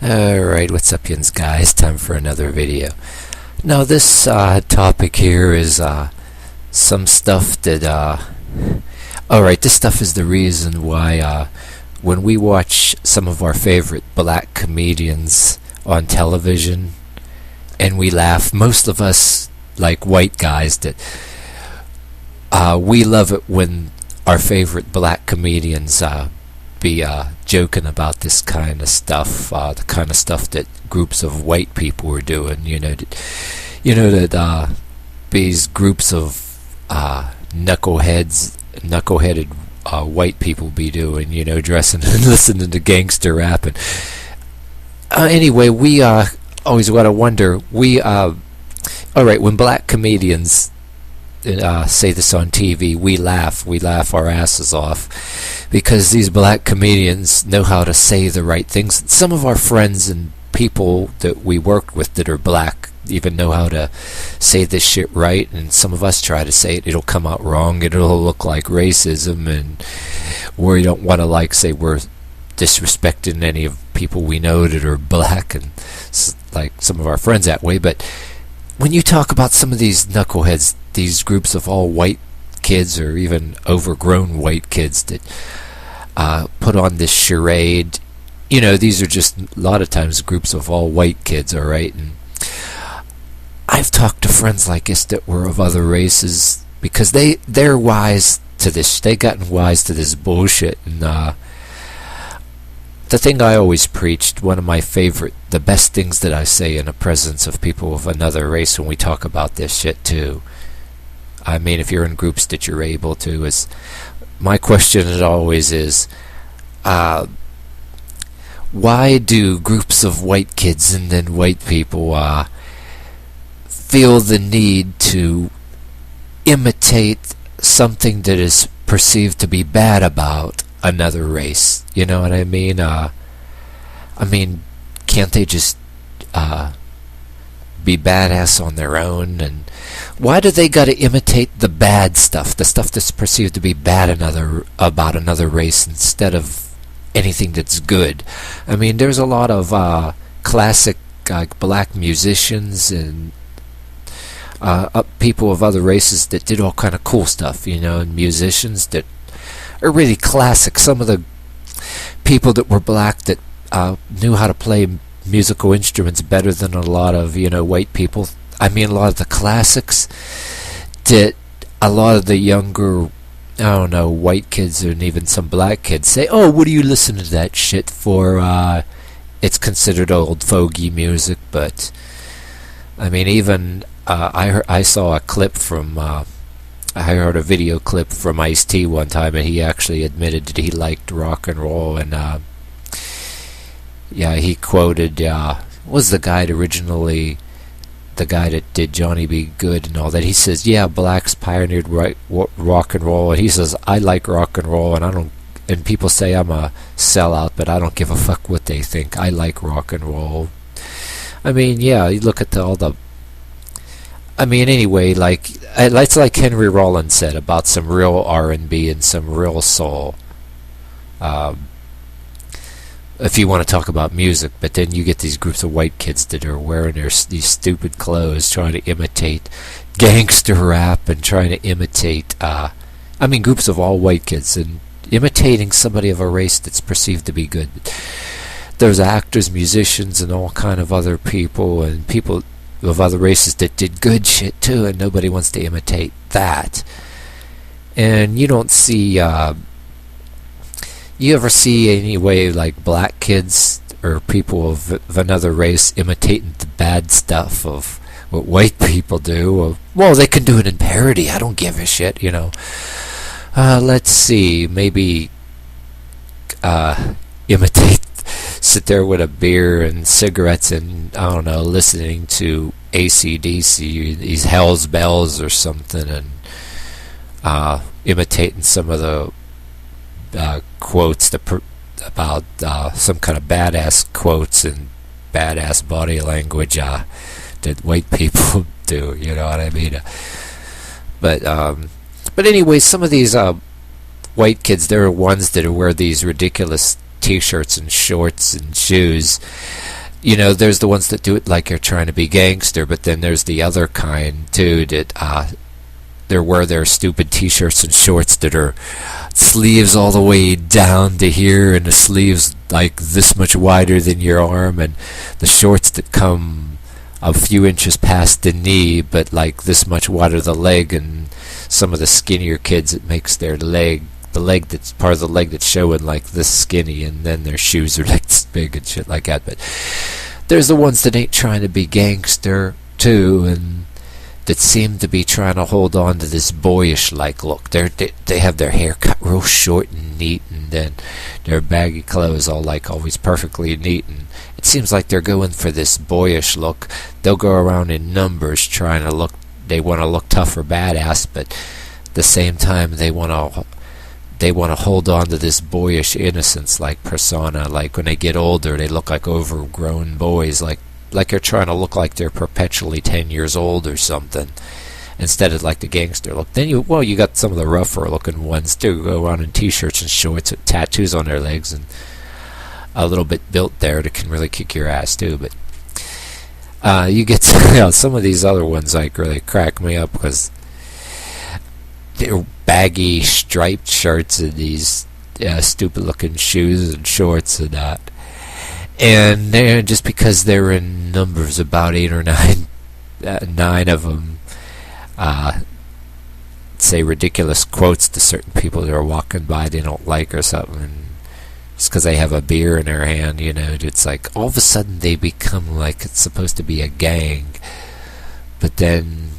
Alright, what's up yins guys? Time for another video. Now this topic here is some stuff that alright, this stuff is the reason why when we watch some of our favorite black comedians on television and we laugh, most of us like white guys that we love it when our favorite black comedians be joking about this kind of stuff, the kind of stuff that groups of white people were doing. That these groups of knuckleheaded white people be doing. Dressing and listening to gangster rap. And anyway, we always gotta wonder. All right, when black comedians say this on TV, we laugh our asses off, because these black comedians know how to say the right things. Some of our friends and people that we work with that are black even know how to say this shit right, and some of us try to say it, it'll come out wrong, it'll look like racism, and we don't want to say we're disrespecting any of people we know that are black, and like some of our friends that way. But when you talk about some of these knuckleheads, these groups of all white kids or even overgrown white kids that put on this charade, these are just a lot of times groups of all white kids, alright? And I've talked to friends like this that were of other races, because they're wise to this, they gotten wise to this bullshit. And the thing I always preached, one of my favorite, the best things that I say in the presence of people of another race when we talk about this shit too, I mean, if you're in groups that you're able to, is my question as always is, why do groups of white kids and then white people feel the need to imitate something that is perceived to be bad about another race? You know what I mean? Can't they just be badass on their own? And why do they got to imitate the bad stuff, the stuff that's perceived to be bad about another race, instead of anything that's good? I mean, there's a lot of classic black musicians and people of other races that did all kind of cool stuff, and musicians that are really classic. Some of the people that were black that knew how to play musical instruments better than a lot of white people. I mean, a lot of the classics that a lot of the younger, white kids and even some black kids say, oh, what do you listen to that shit for? It's considered old fogey music. But I mean, even I saw a clip from I heard a video clip from Ice-T one time, and he actually admitted that he liked rock and roll. And he quoted was the guy the guy that did Johnny B. Good and all that. He says, yeah, blacks pioneered rock and roll, and he says, I like rock and roll, and people say I'm a sellout, but I don't give a fuck what they think. I like rock and roll. I mean, yeah, you look at anyway, it's like Henry Rollins said about some real R&B and some real soul. If you want to talk about music, but then you get these groups of white kids that are wearing these stupid clothes, trying to imitate gangster rap and trying to imitate, groups of all white kids and imitating somebody of a race that's perceived to be good. There's actors, musicians, and all kind of other people, and people of other races that did good shit too, and nobody wants to imitate that. And you don't see, you ever see anyway like black kids or people of another race imitating the bad stuff of what white people do? Well, they can do it in parody, I don't give a shit, let's see, maybe imitate, sit there with a beer and cigarettes and, listening to AC/DC, these Hell's Bells or something, and imitating some of the quotes about some kind of badass quotes and badass body language that white people do, you know what I mean? But anyway, some of these white kids, there are ones that wear these ridiculous t-shirts and shorts and shoes. You know, there's the ones that do it like you're trying to be gangster, but then there's the other kind too that they wear their stupid t-shirts and shorts that are sleeves all the way down to here, and the sleeves like this much wider than your arm, and the shorts that come a few inches past the knee but like this much wider the leg. And some of the skinnier kids, it makes their leg, the leg that's part of the leg that's showing like this skinny, and then their shoes are like this big and shit like that. But there's the ones that ain't trying to be gangster too, and that seem to be trying to hold on to this boyish like look. They have their hair cut real short and neat, and then their baggy clothes all like always perfectly neat, and it seems like they're going for this boyish look. They'll go around in numbers trying to look, they want to look tough or badass, but at the same time they want to hold on to this boyish innocence like persona. Like when they get older they look like overgrown boys, like they're trying to look like they're perpetually 10 years old or something, instead of like the gangster look. Then you got some of the rougher looking ones too, go around in t-shirts and shorts with tattoos on their legs and a little bit built there that can really kick your ass too. But you get some of these other ones like really crack me up because they're baggy striped shirts and these stupid looking shoes and shorts and that. And they're, just because they're in numbers, about 8 or 9, 9 of them, say ridiculous quotes to certain people that are walking by they don't like or something, and just because they have a beer in their hand, you know, it's like all of a sudden they become like it's supposed to be a gang, but then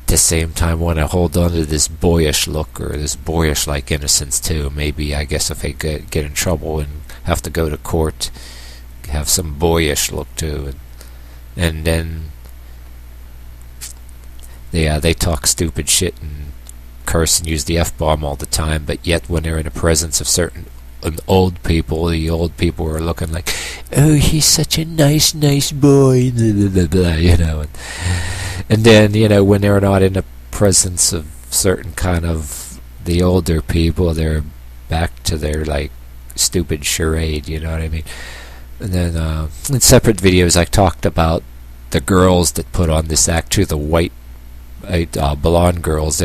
at the same time want to hold on to this boyish look or this boyish like innocence too. Maybe I guess if they get in trouble and have to go to court, have some boyish look too, and then they talk stupid shit and curse and use the F-bomb all the time, but yet when they're in the presence of certain old people, the old people are looking like, oh, he's such a nice boy, blah, blah, blah, you know, and then, you know, when they're not in the presence of certain kind of the older people, they're back to their like stupid charade, you know what I mean? And then in separate videos I talked about the girls that put on this act too, the white blonde girls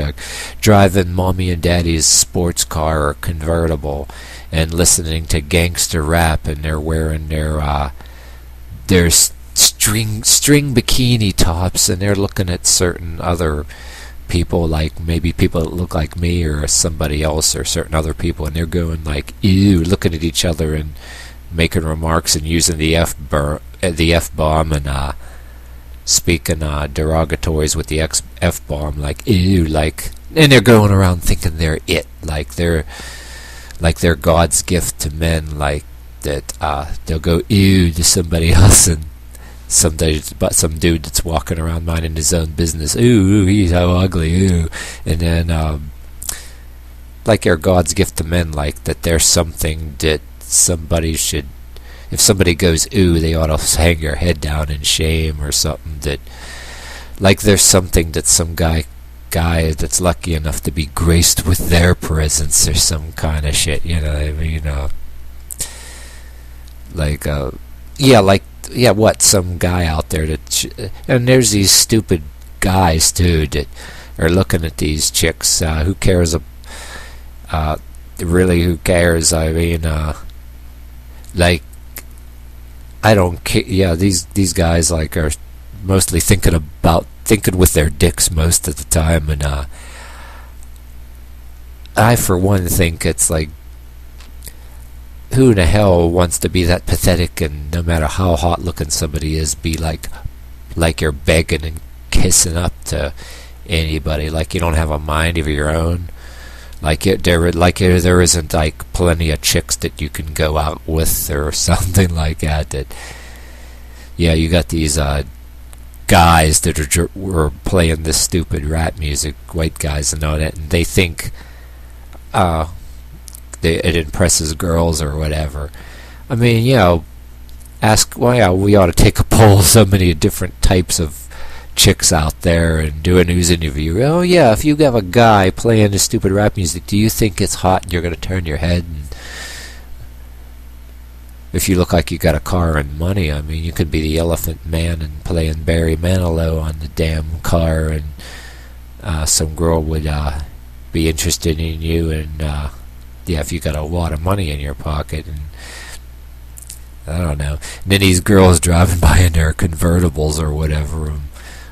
driving mommy and daddy's sports car or convertible and listening to gangster rap, and they're wearing their string bikini tops, and they're looking at certain other people, like maybe people that look like me or somebody else or certain other people, and they're going like ew, looking at each other and making remarks and using the F-bomb and speaking derogatories with the F-bomb, like ew, like, and they're going around thinking they're it, like they're God's gift to men, like that they'll go ew to somebody else, and some dude that's walking around minding his own business, ooh, he's so ugly, ooh, and then like they're God's gift to men, like that there's something that somebody should, if somebody goes ooh, they ought to hang their head down in shame or something, that like there's something that some guy that's lucky enough to be graced with their presence or some kind of shit, you know what I mean? What, some guy out there that and there's these stupid guys too that are looking at these chicks, who cares, really, who cares? I mean, like, I don't care. Yeah, these guys like are mostly thinking with their dicks most of the time, and I for one think it's like, who in the hell wants to be that pathetic, and no matter how hot looking somebody is, be like you're begging and kissing up to anybody, like you don't have a mind of your own, there isn't like plenty of chicks that you can go out with or something like that. That, yeah, you got these guys that were playing this stupid rap music, white guys and all that, and they think it impresses girls or whatever. I mean, you know, we ought to take a poll of so many different types of chicks out there and do a news interview. Oh yeah, if you have a guy playing this stupid rap music, do you think it's hot and you're going to turn your head if you look like you got a car and money, I mean, you could be the Elephant Man and playing Barry Manilow on the damn car, and some girl would be interested in you, and yeah, if you got a lot of money in your pocket, and I don't know. And then these girls driving by in their convertibles or whatever.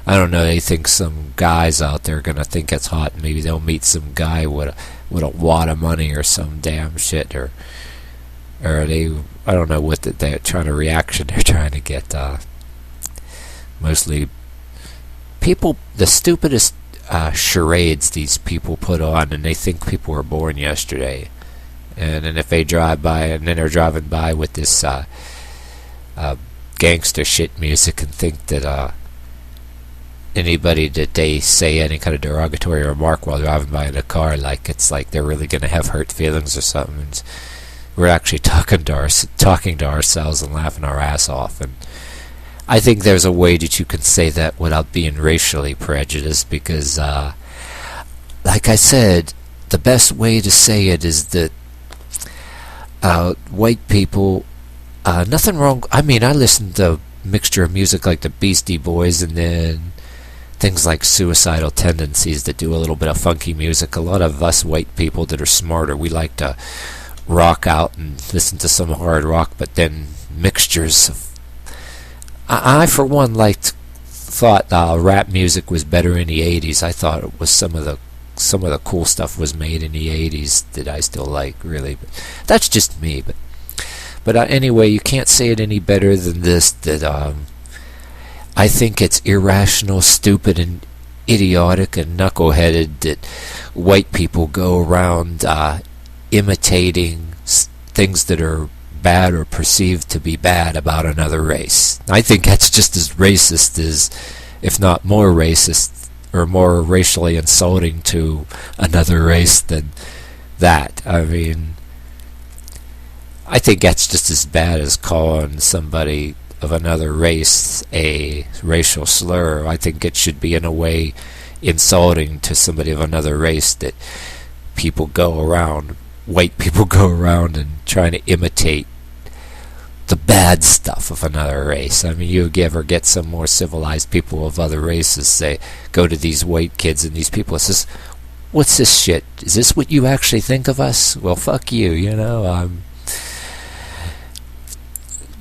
I don't know. They think some guys out there are gonna think it's hot, and maybe they'll meet some guy with a wad of money or some damn shit, or they, I don't know what they're trying to reaction they're trying to get. Mostly people, the stupidest charades these people put on, and they think people were born yesterday. And then if they drive by, and then they're driving by with this gangster shit music, and think that anybody that they say any kind of derogatory remark while driving by in a car, like it's like they're really going to have hurt feelings or something. And we're actually talking to ourselves and laughing our ass off. And I think there's a way that you can say that without being racially prejudiced, because like I said, the best way to say it is that white people, nothing wrong. I mean, I listen to a mixture of music like the Beastie Boys, and then things like Suicidal Tendencies that do a little bit of funky music. A lot of us white people that are smarter, we like to rock out and listen to some hard rock, but then mixtures of, I for one thought rap music was better in the 80s. I thought it was some of the cool stuff was made in the 80s that I still like, really. But that's just me. But anyway, you can't say it any better than this, that I think it's irrational, stupid, and idiotic and knuckleheaded that white people go around imitating things that are bad or perceived to be bad about another race. I think that's just as racist as, if not more racist, or more racially insulting to another race than that. I mean, I think that's just as bad as calling somebody of another race a racial slur. I think it should be in a way insulting to somebody of another race that people go around, white people go around and trying to imitate the bad stuff of another race. I mean, you ever get some more civilized people of other races say, go to these white kids and these people, says, what's this shit? Is this what you actually think of us? Well, fuck you, you know.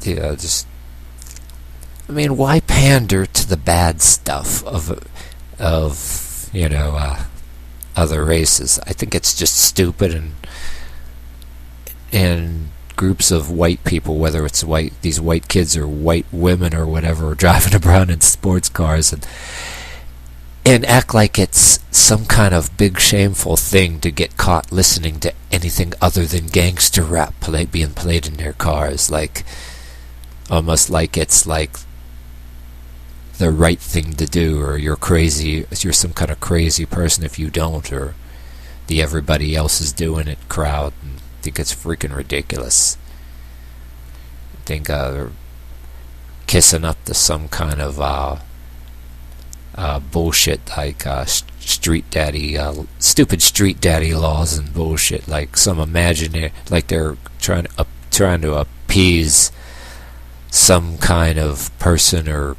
Yeah, just, I mean, why pander to the bad stuff of you know, other races? I think it's just stupid, and groups of white people, whether it's these white kids or white women or whatever, driving around in sports cars and act like it's some kind of big shameful thing to get caught listening to anything other than gangster rap being played in their cars, like almost like it's like the right thing to do, or you're crazy, you're some kind of crazy person if you don't, or the everybody else is doing it crowd. And I think it's freaking ridiculous. I think they're kissing up to some kind of bullshit, like street daddy, stupid street daddy laws and bullshit, like some imaginary, like they're trying to appease some kind of person or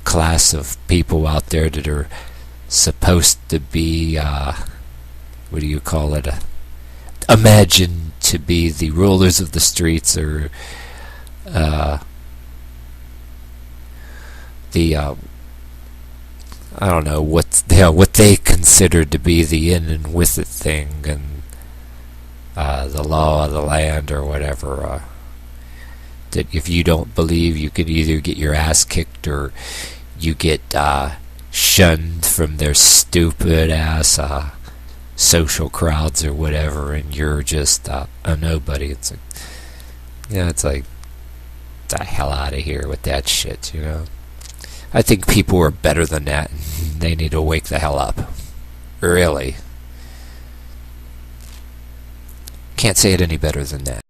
class of people out there that are supposed to be, what do you call it? Imagined to be the rulers of the streets, or I don't know what they considered to be the in and with it thing, and the law of the land or whatever. That if you don't believe, you can either get your ass kicked or you get shunned from their stupid ass social crowds or whatever, and you're just a nobody. It's like, yeah, it's like, the hell out of here with that shit, you know. I think people are better than that, and they need to wake the hell up. Really. Can't say it any better than that.